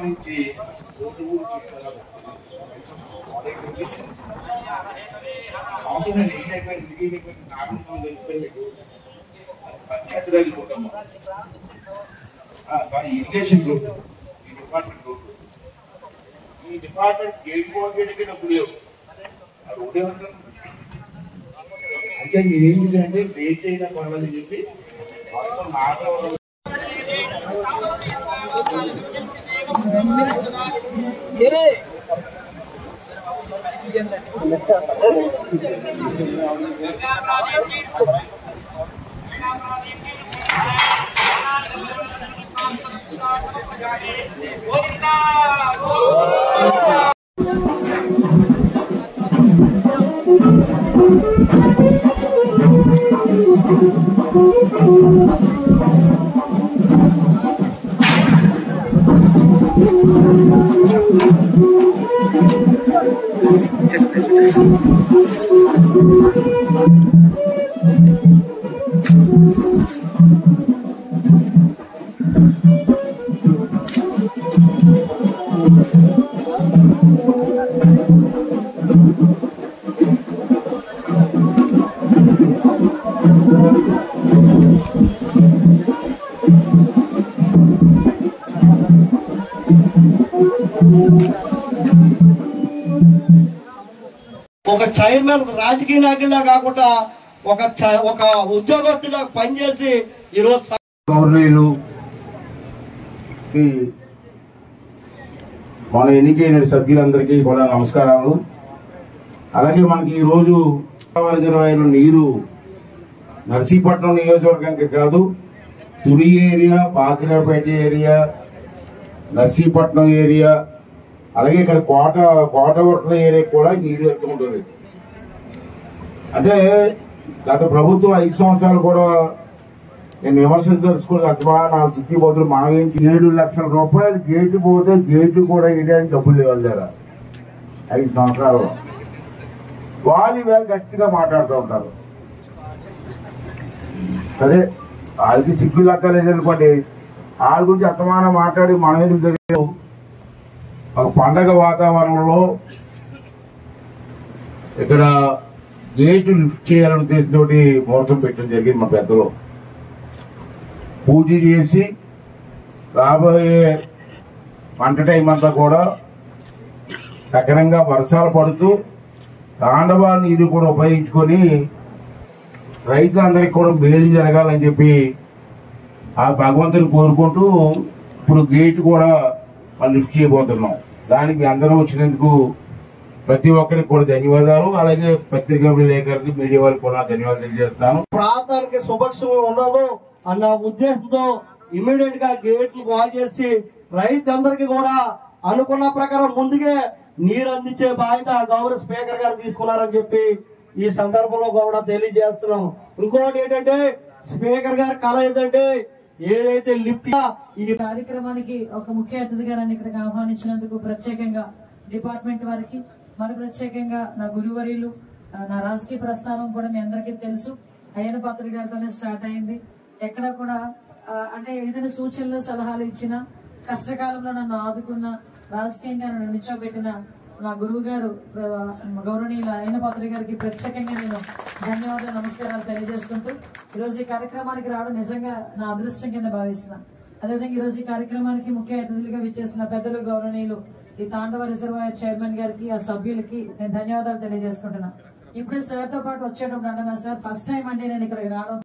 నుంచి సంవత్సరం అయిపోయింది పంచాయతీ రాజ్ కుటుంబం కానీ ఇరిగేషన్ రోడ్డు ఈ డిపార్ట్మెంట్ రోడ్డు ఈ డిపార్ట్మెంట్ గేట్ పోటీకి డబ్బులు లేవు ఆ రోడ్డు ఏమంటారు అంటే మీరేం చేశారంటే వెయిట్ అయినా పర్వాలని చెప్పి మొత్తం నాటలు ఒక చైర్మన్ రాజకీయ నాయకుడిలా కాకుండా ఒక ఉద్యోగస్తులా పనిచేసి ఈరోజు గవర్నీలు మన ఎన్నికైన సభ్యులందరికీ కూడా నమస్కారాలు. అలాగే మనకి ఈరోజు రిజర్వాయర్ నీరు నర్సీపట్నం నియోజకవర్గానికి కాదు, Tuni area, Pakirapeta area, Narsipatnam area, అలాగే ఇక్కడ కోటవర్ల ఏరియా కూడా నీరు వెళ్తుంటుంది. అంటే గత ప్రభుత్వం 5 సంవత్సరాలు కూడా నేను విమర్శించదలుచుకోలేదు. అథవా నాకు దిక్కి బదులు మనం 7 లక్షల రూపాయలు గేటు పోతే గేటు కూడా వేయడానికి డబ్బులు లేవారు 5 సంవత్సరాలు. వాళ్ళు వేళ గట్టిగా మాట్లాడుతూ ఉంటారు. సరే వాళ్ళకి సిగ్గు లెక్క లేదనుకోండి, వాళ్ళ గురించి అత్తమానం మాట్లాడి మనం ఏం జరిగింది. ఒక పండగ వాతావరణంలో ఇక్కడ గేటు లిఫ్ట్ చేయాలని ఉద్దేశంతోటి ముహూర్తం పెట్టడం జరిగింది. మా పెద్దలు పూజ చేసి రాబోయే పంట టైం అంతా కూడా సక్రంగా వర్షాలు పడుతూ తాండవ నీరు కూడా ఉపయోగించుకొని రైతులందరికీ కూడా మేలు జరగాలని చెప్పి ఆ భగవంతుని కోరుకుంటూ ఇప్పుడు గేటు కూడా లిఫ్ట్ చేయబోతున్నాం. దానికి అందరూ వచ్చినందుకు ప్రతి ఒక్కరికి కూడా ధన్యవాదాలు. అలాగే పత్రికా విలేకరులకి, మీడియా వాళ్ళకి కూడా ధన్యవాదాలు తెలియజేస్తాను. ప్రాంతానికి సుభక్షం ఉండదు అన్న ఉద్దేశంతో ఇమీడియట్ గా గేట్లు బాగు చేసి రైతులందరికీ కూడా అనుకున్న ప్రకారం ముందుగా నీరు అందించే బాధ్యత గౌరవ స్పీకర్ గారు తీసుకున్నారని చెప్పి ఈ సందర్భంలో కూడా తెలియజేస్తున్నాం. ఇంకోటి ఏంటంటే స్పీకర్ గారి కళ ఏంటంటే ఏదైతే లిఫ్ట్ ఈ కార్యక్రమానికి ఒక ముఖ్య అతిథిగా నన్ను ఇక్కడికి ఆహ్వానించినందుకు ప్రత్యేకంగా డిపార్ట్మెంట్ వారికి, మరి ప్రత్యేకంగా నా గురువర్యులు, నా రాజకీయ ప్రస్థానం కూడా మీ అందరికీ తెలుసు. అయ్యన పాత్ర గారితోనే స్టార్ట్ అయింది. ఎక్కడ కూడా అంటే ఏదైనా సూచనలు సలహాలు ఇచ్చినా, కష్టకాలంలో నన్ను ఆదుకున్న, రాజకీయంగా నన్ను నిల్చోబెట్టిన నా గురువు గారు గౌరవనీయుల అయ్యన పాత్ర గారికి ప్రత్యేకంగా నేను ధన్యవాదాలు, నమస్కారాలు తెలియజేసుకుంటూ ఈరోజు ఈ కార్యక్రమానికి రావడం నిజంగా నా అదృష్టం కింద భావిస్తున్నాను. అదేవిధంగా ఈరోజు ఈ కార్యక్రమానికి ముఖ్య అతిథులుగా విచ్చేసిన పెద్దలు గౌరవనీయులు ఈ తాండవ రిజర్వాయర్ చైర్మన్ గారికి, ఆ సభ్యులకి నేను ధన్యవాదాలు తెలియజేసుకుంటున్నాను. ఇప్పుడే సార్ తో పాటు వచ్చేటప్పుడు అంటున్నా, సార్ ఫస్ట్ టైం అండి నేను ఇక్కడికి రావడం.